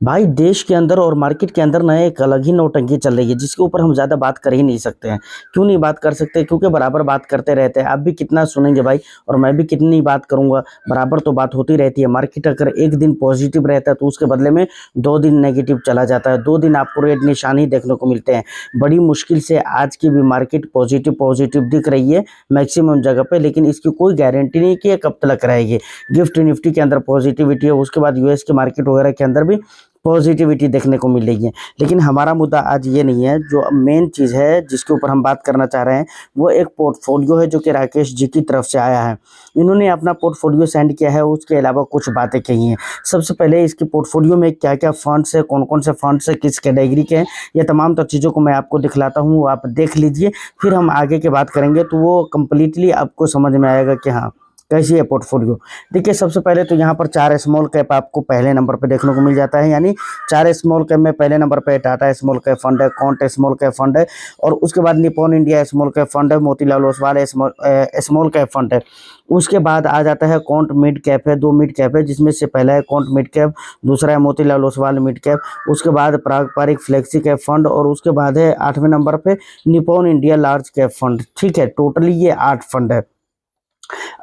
भाई देश के अंदर और मार्केट के अंदर ना एक अलग ही नौटंकी चल रही है जिसके ऊपर हम ज़्यादा बात कर ही नहीं सकते हैं। क्यों नहीं बात कर सकते? क्योंकि बराबर बात करते रहते हैं। आप भी कितना सुनेंगे भाई, और मैं भी कितनी बात करूंगा। बराबर तो बात होती रहती है। मार्केट अगर एक दिन पॉजिटिव रहता है तो उसके बदले में 2 दिन नेगेटिव चला जाता है। 2 दिन आपको रेड निशान ही देखने को मिलते हैं। बड़ी मुश्किल से आज की भी मार्केट पॉजिटिव पॉजिटिव दिख रही है मैक्सिमम जगह पे, लेकिन इसकी कोई गारंटी नहीं कि ये कब तक रहेगी। गिफ्ट निफ्टी के अंदर पॉजिटिविटी है, उसके बाद यूएस के मार्केट वगैरह के अंदर भी पॉजिटिविटी देखने को मिल रही है। लेकिन हमारा मुद्दा आज ये नहीं है। जो मेन चीज़ है जिसके ऊपर हम बात करना चाह रहे हैं वो एक पोर्टफोलियो है जो कि राकेश जी की तरफ से आया है। इन्होंने अपना पोर्टफोलियो सेंड किया है, उसके अलावा कुछ बातें कही हैं। सबसे पहले इसके पोर्टफोलियो में क्या क्या फंड्स है, कौन कौन से फंड्स है, किस कैटेगरी के हैं, ये तमाम तो चीज़ों को मैं आपको दिखलाता हूँ, आप देख लीजिए। फिर हम आगे की बात करेंगे तो वो कम्प्लीटली आपको समझ में आएगा कि हाँ कैसी है पोर्टफोलियो। देखिए सबसे पहले तो यहाँ पर 4 स्मॉल कैप आपको पहले नंबर पे देखने को मिल जाता है। यानी 4 स्मॉल कैप में पहले नंबर पे टाटा स्मॉल कैप फंड है, कॉन्ट स्मॉल कैप फंड है, और उसके बाद Nippon India small cap fund है, Motilal Oswal small cap fund है। उसके बाद आ जाता है कॉन्ट मिड कैप है, 2 मिड कैप है, जिसमें से पहला है कॉन्ट मिड कैप, दूसरा है मोतीलाल ओसवाल मिड कैप, उसके बाद पारंपरिक फ्लेक्सी कैप फंड, और उसके बाद है 8वें नंबर पे Nippon India large cap fund. ठीक है, टोटली ये 8 फंड है।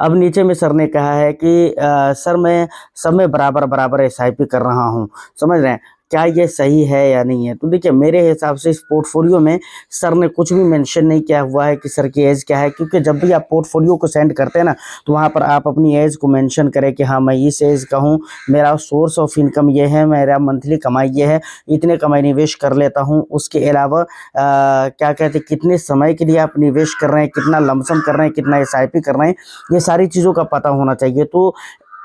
अब नीचे में सर ने कहा है कि सर मैं सब में बराबर बराबर एसआईपी कर रहा हूँ, समझ रहे हैं? क्या ये सही है या नहीं है? तो देखिए मेरे हिसाब से इस पोर्टफोलियो में सर ने कुछ भी मेंशन नहीं किया हुआ है कि सर की एज क्या है, क्योंकि जब भी आप पोर्टफोलियो को सेंड करते हैं ना तो वहाँ पर आप अपनी एज को मेंशन करें कि हाँ मैं इस एज का हूँ, मेरा सोर्स ऑफ इनकम ये है, मेरा मंथली कमाई ये है, इतने कमाई निवेश कर लेता हूँ। उसके अलावा क्या कहते हैं कितने समय के लिए आप निवेश कर रहे हैं, कितना लमसम कर रहे हैं, कितना एसआईपी कर रहे हैं, ये सारी चीज़ों का पता होना चाहिए। तो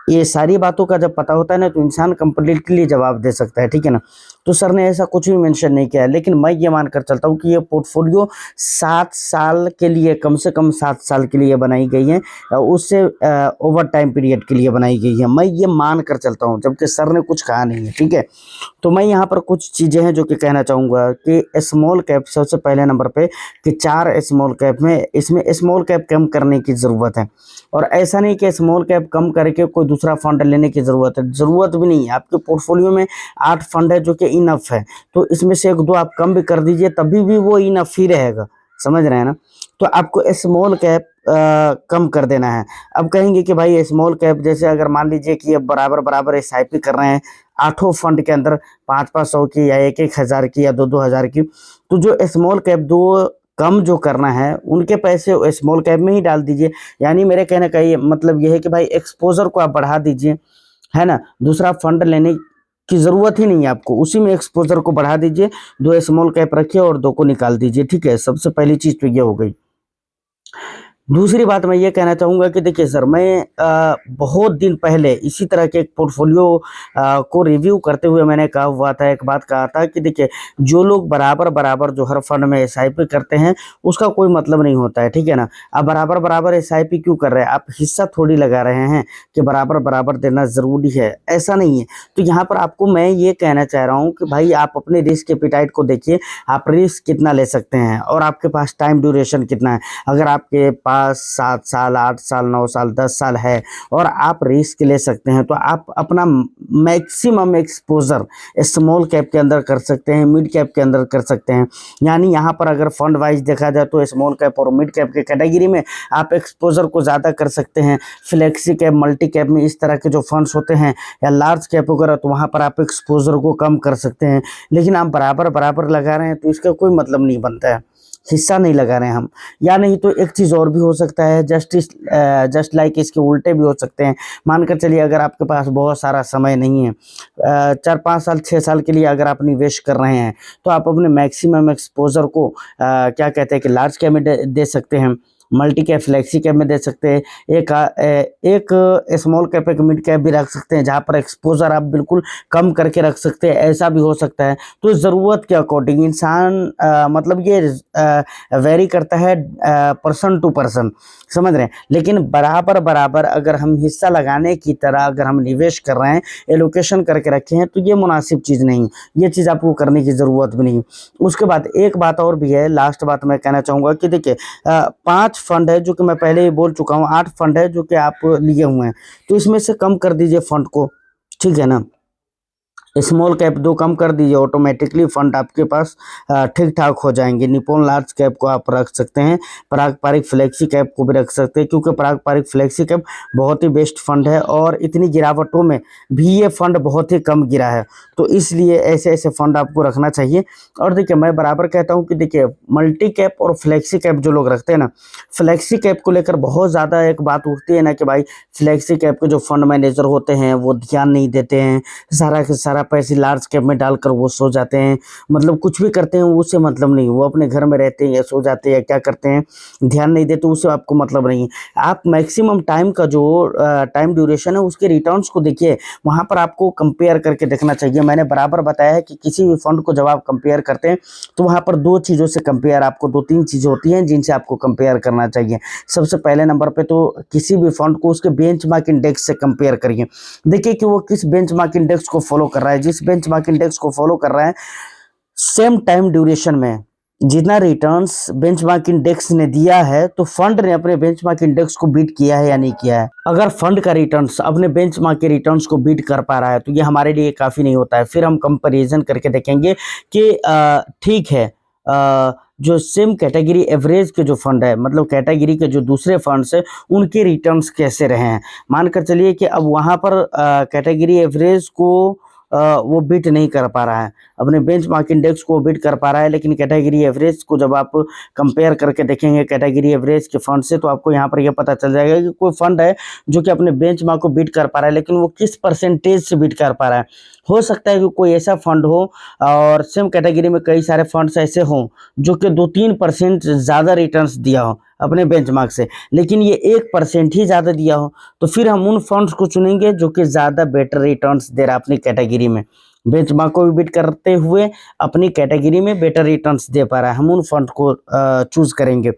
ये सारी बातों का जब पता होता है ना तो इंसान कंप्लीटली जवाब दे सकता है। ठीक है ना? तो सर ने ऐसा कुछ भी मेंशन नहीं किया है, लेकिन मैं ये मानकर चलता हूँ कि ये पोर्टफोलियो 7 साल के लिए, कम से कम 7 साल के लिए बनाई गई है, उससे ओवर टाइम पीरियड के लिए बनाई गई है। मैं ये मान कर चलता हूँ, जबकि सर ने कुछ कहा नहीं है। ठीक है, तो मैं यहाँ पर कुछ चीज़ें हैं जो कि कहना चाहूँगा कि स्मॉल कैप सबसे पहले नंबर पे कि 4 स्मॉल कैप में, इसमें स्मॉल कैप कम करने की ज़रूरत है। और ऐसा नहीं कि स्मॉल कैप कम करके कोई दूसरा फंड लेने की ज़रूरत है, ज़रूरत भी नहीं है। आपके पोर्टफोलियो में 8 फंड है जो कि इनफ है, तो इसमें से 1-2 आप कम भी कर दीजिए तभी भी वो इनफ ही रहेगा, समझ रहे हैं ना? तो आपको स्मॉल कैप कम कर देना है। अब कहेंगे कि भाई स्मॉल कैप जैसे अगर मान लीजिए कि अब बराबर बराबर एसआईपी कर रहे हैं 8 फंड के अंदर, 500 की या 1-1 हज़ार की या 2-2 हज़ार की, तो जो स्मॉल कैप 2 कम जो करना है उनके पैसे स्मॉल कैप में ही डाल दीजिए। यानी मेरे कहने का ये मतलब ये है कि भाई एक्सपोजर को आप बढ़ा दीजिए, है ना? दूसरा फंड लेने की ज़रूरत ही नहीं है आपको, उसी में एक्सपोजर को बढ़ा दीजिए। 2 स्मॉल कैप रखिए और 2 को निकाल दीजिए। ठीक है, सबसे पहली चीज़ तो ये हो गई। दूसरी बात मैं ये कहना चाहूँगा कि देखिए सर, मैं बहुत दिन पहले इसी तरह के एक पोर्टफोलियो को रिव्यू करते हुए मैंने कहा हुआ था, एक बात कहा था कि देखिए जो लोग बराबर बराबर जो हर फंड में एसआईपी करते हैं उसका कोई मतलब नहीं होता है। ठीक है ना? आप बराबर बराबर एसआईपी क्यों कर रहे हैं? आप हिस्सा थोड़ी लगा रहे हैं कि बराबर बराबर देना ज़रूरी है, ऐसा नहीं है। तो यहाँ पर आपको मैं ये कहना चाह रहा हूँ कि भाई आप अपने रिस्क एपिटाइट को देखिए, आप रिस्क कितना ले सकते हैं और आपके पास टाइम ड्यूरेशन कितना है। अगर आपके पास 7 साल, 8 साल, 9 साल, 10 साल है और आप रिस्क ले सकते हैं, तो आप अपना मैक्सिमम एक्सपोजर स्मॉल कैप के अंदर कर सकते हैं, मिड कैप के अंदर कर सकते हैं। यानी यहाँ पर अगर फंड वाइज देखा जाए तो स्मॉल कैप और मिड कैप के कैटेगरी में आप एक्सपोजर को ज़्यादा कर सकते हैं। फ्लेक्सी कैप, मल्टी कैप में इस तरह के जो फंड्स होते हैं, या लार्ज कैप वगैरह, तो वहाँ पर आप एक्सपोजर को कम कर सकते हैं। लेकिन आप बराबर बराबर लगा रहे हैं तो इसका कोई मतलब नहीं बनता है, हिस्सा नहीं लगा रहे हैं हम। या नहीं तो एक चीज़ और भी हो सकता है, जस्ट लाइक इसके उल्टे भी हो सकते हैं। मानकर चलिए अगर आपके पास बहुत सारा समय नहीं है, 4-5 साल 6 साल के लिए अगर आप निवेश कर रहे हैं, तो आप अपने मैक्सिमम एक्सपोजर को क्या कहते हैं कि लार्ज कैप में दे सकते हैं, मल्टी कैप फ्लेक्सी कैप में दे सकते हैं, एक स्मॉल कैप, एक मिड कैप भी रख सकते हैं, जहाँ पर एक्सपोजर आप बिल्कुल कम करके रख सकते हैं, ऐसा भी हो सकता है। तो ज़रूरत के अकॉर्डिंग इंसान मतलब ये वेरी करता है पर्सन टू पर्सन, समझ रहे हैं? लेकिन बराबर बराबर अगर हम हिस्सा लगाने की तरह अगर हम निवेश कर रहे हैं, एलोकेशन करके रखे हैं, तो ये मुनासिब चीज़ नहीं, ये चीज़ आपको करने की ज़रूरत भी नहीं। उसके बाद एक बात और भी है, लास्ट बात मैं कहना चाहूँगा कि देखिए 5 फंड है जो कि मैं पहले ही बोल चुका हूँ, 8 फंड है जो कि आप लिए हुए हैं, तो इसमें से कम कर दीजिए फंड को। ठीक है ना? स्मॉल कैप 2 कम कर दीजिए, ऑटोमेटिकली फंड आपके पास ठीक ठाक हो जाएंगे। निप्पॉन लार्ज कैप को आप रख सकते हैं, पारंपरिक फ्लेक्सी कैप को भी रख सकते हैं, क्योंकि पारंपरिक फ्लेक्सी कैप बहुत ही बेस्ट फंड है और इतनी गिरावटों में भी ये फंड बहुत ही कम गिरा है, तो इसलिए ऐसे ऐसे फंड आपको रखना चाहिए। और देखिए मैं बराबर कहता हूँ कि देखिए मल्टी कैप और फ्लेक्सी कैप जो लोग रखते हैं ना, फ्लेक्सी कैप को लेकर बहुत ज़्यादा एक बात उठती है ना कि भाई फ्लेक्सी कैप के जो फंड मैनेजर होते हैं वो ध्यान नहीं देते हैं, सारा के सारा पैसे लार्ज कैप में डालकर वो सो जाते हैं, मतलब कुछ भी करते हैं उससे मतलब नहीं, वो अपने घर में रहते हैं या सो जाते हैं या क्या करते हैं, ध्यान नहीं देते, उससे आपको मतलब नहीं है। आप मैक्सिमम टाइम का जो टाइम ड्यूरेशन है उसके रिटर्न्स को देखिए, वहाँ पर आपको कंपेयर करके देखना चाहिए। मैंने बराबर बताया है कि किसी भी फंड को जब आप कंपेयर करते हैं तो वहाँ पर 2 चीज़ों से कंपेयर, आपको 2-3 चीज़ें होती हैं जिनसे आपको कंपेयर करना चाहिए। सबसे पहले नंबर पे तो किसी भी फंड को उसके बेंचमार्क इंडेक्स से कंपेयर करिए, देखिए कि वो किस बेंचमार्क इंडेक्स को फॉलो कर रहा है। जिस बेंचमार्क इंडेक्स को फॉलो कर रहा है, सेम टाइम ड्यूरेशन में जितना रिटर्न्स बेंचमार्क इंडेक्स ने दिया है, तो फंड ने अपने बेंचमार्क इंडेक्स को बीट किया है या नहीं किया है। अगर फंड का रिटर्न्स अपने बेंचमार्क के रिटर्न्स को बीट कर पा रहा है तो ये हमारे लिए काफ़ी नहीं होता है। फिर हम कंपैरिजन करके देखेंगे कि ठीक है, जो सेम कैटेगरी एवरेज के जो फंड है, मतलब कैटेगरी के जो दूसरे फंड्स है उनके रिटर्न्स कैसे रहे हैं। मानकर चलिए कि अब वहाँ पर कैटेगरी एवरेज को वो बीट नहीं कर पा रहा है, अपने बेंचमार्क इंडेक्स को बीट कर पा रहा है, लेकिन कैटेगरी एवरेज को जब आप कंपेयर करके देखेंगे कैटेगरी एवरेज के फंड से, तो आपको यहाँ पर यह पता चल जाएगा कि कोई फंड है जो कि अपने बेंचमार्क को बीट कर पा रहा है, लेकिन वो किस परसेंटेज से बीट कर पा रहा है। हो सकता है कि कोई ऐसा फंड हो और सेम कैटेगरी में कई सारे फंड्स ऐसे हों जो कि 2-3% ज़्यादा रिटर्न्स दिया हो अपने बेंचमार्क से, लेकिन ये 1% ही ज़्यादा दिया हो, तो फिर हम उन फंड्स को चुनेंगे जो कि ज़्यादा बेटर रिटर्न्स दे रहा है अपनी कैटेगरी में, बेंचमार्क को भी बीट करते हुए अपनी कैटेगरी में बेटर रिटर्न्स दे पा रहा है, हम उन फंड को चूज़ करेंगे।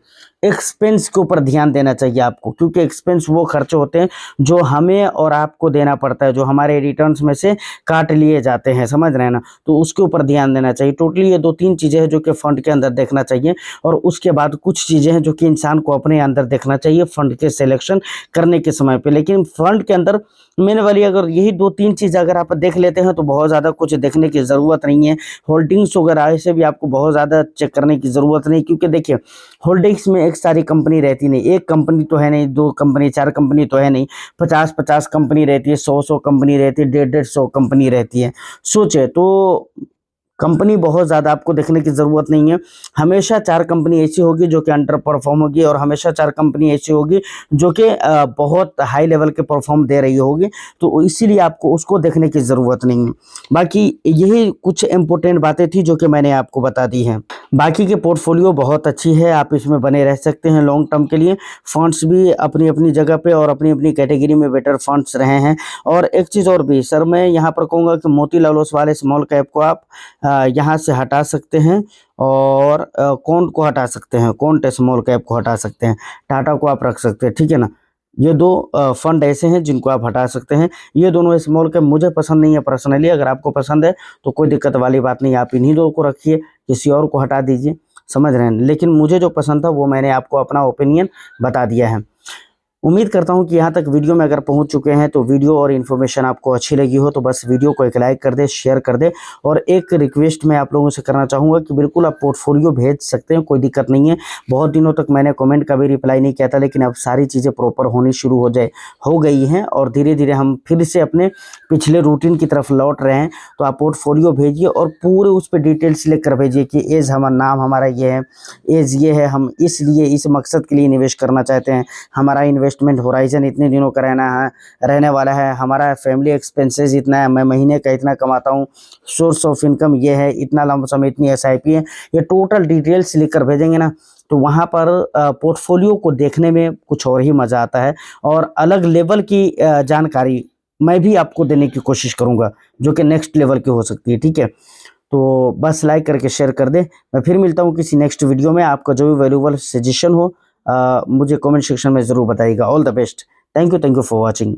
एक्सपेंस के ऊपर ध्यान देना चाहिए आपको, क्योंकि एक्सपेंस वो खर्चे होते हैं जो हमें और आपको देना पड़ता है, जो हमारे रिटर्न्स में से काट लिए जाते हैं, समझ रहे हैं ना, तो उसके ऊपर ध्यान देना चाहिए। टोटली ये 2-3 चीज़ें हैं जो कि फंड के अंदर देखना चाहिए, और उसके बाद कुछ चीज़ें हैं जो कि इंसान को अपने अंदर देखना चाहिए फंड के सिलेक्शन करने के समय पे। लेकिन फंड के अंदर मेन वाली अगर यही 2-3 चीज़ अगर आप देख लेते हैं तो बहुत ज़्यादा कुछ देखने की ज़रूरत नहीं है। होल्डिंग्स वगैरह ऐसे भी आपको बहुत ज़्यादा चेक करने की ज़रूरत नहीं, क्योंकि देखिए होल्डिंग्स में एक सारी कंपनी रहती नहीं, एक कंपनी तो है नहीं, 2 कंपनी 4 कंपनी तो है नहीं, 50-50 कंपनी रहती है, 100-100 कंपनी रहती है, 150-150 कंपनी रहती है। सोचे तो कंपनी बहुत ज़्यादा आपको देखने की ज़रूरत नहीं है। हमेशा 4 कंपनी ऐसी होगी जो कि अंडर परफॉर्म होगी, और हमेशा 4 कंपनी ऐसी होगी जो कि बहुत हाई लेवल के परफॉर्म दे रही होगी, तो इसीलिए आपको उसको देखने की ज़रूरत नहीं है। बाकी यही कुछ इम्पोर्टेंट बातें थी जो कि मैंने आपको बता दी हैं। बाकी के पोर्टफोलियो बहुत अच्छी है, आप इसमें बने रह सकते हैं लॉन्ग टर्म के लिए। फंड्स भी अपनी अपनी जगह पे और अपनी अपनी कैटेगरी में बेटर फंड्स रहे हैं। और एक चीज़ और भी सर, मैं यहाँ पर कहूँगा कि मोतीलाल ओसवाल स्मॉल कैप को आप यहाँ से हटा सकते हैं, और कौन को हटा सकते हैं, कौन स्मॉल कैप को हटा सकते हैं, टाटा को आप रख सकते हैं, ठीक है ना। ये 2 फंड ऐसे हैं जिनको आप हटा सकते हैं। ये दोनों स्मॉल कैप मुझे पसंद नहीं है पर्सनली, अगर आपको पसंद है तो कोई दिक्कत वाली बात नहीं, आप इन्हीं 2 को रखिए, किसी और को हटा दीजिए, समझ रहे हैं। लेकिन मुझे जो पसंद था वो मैंने आपको अपना ओपिनियन बता दिया है। उम्मीद करता हूँ कि यहाँ तक वीडियो में अगर पहुँच चुके हैं तो वीडियो और इन्फॉर्मेशन आपको अच्छी लगी हो तो बस वीडियो को एक लाइक कर दे, शेयर कर दे। और एक रिक्वेस्ट मैं आप लोगों से करना चाहूँगा कि बिल्कुल आप पोर्टफोलियो भेज सकते हैं, कोई दिक्कत नहीं है। बहुत दिनों तक मैंने कमेंट का भी रिप्लाई नहीं किया था, लेकिन अब सारी चीज़ें प्रॉपर होनी शुरू हो गई हैं, और धीरे धीरे हम फिर से अपने पिछले रूटीन की तरफ लौट रहे हैं। तो आप पोर्टफोलियो भेजिए और पूरे उस पर डिटेल्स लिख कर भेजिए कि एज नाम हमारा ये है, एज ये है, हम इसलिए इस मकसद के लिए निवेश करना चाहते हैं, हमारा इन्वेस्टमेंट होराइजन इतने दिनों का रहने वाला है, हमारा फैमिली एक्सपेंसेस इतना है, मैं महीने का इतना कमाता हूँ, सोर्स ऑफ इनकम ये है, इतना लमसम इतनी एसआईपी है, ये टोटल डिटेल्स लिख कर भेजेंगे ना, तो वहाँ पर पोर्टफोलियो को देखने में कुछ और ही मज़ा आता है, और अलग लेवल की जानकारी मैं भी आपको देने की कोशिश करूँगा जो कि नेक्स्ट लेवल की हो सकती है, ठीक है। तो बस लाइक करके शेयर कर दे। मैं फिर मिलता हूँ किसी नेक्स्ट वीडियो में। आपका जो भी वैल्यूबल सजेशन हो मुझे कमेंट सेक्शन में ज़रूर बताइएगा। All the best. Thank you for watching.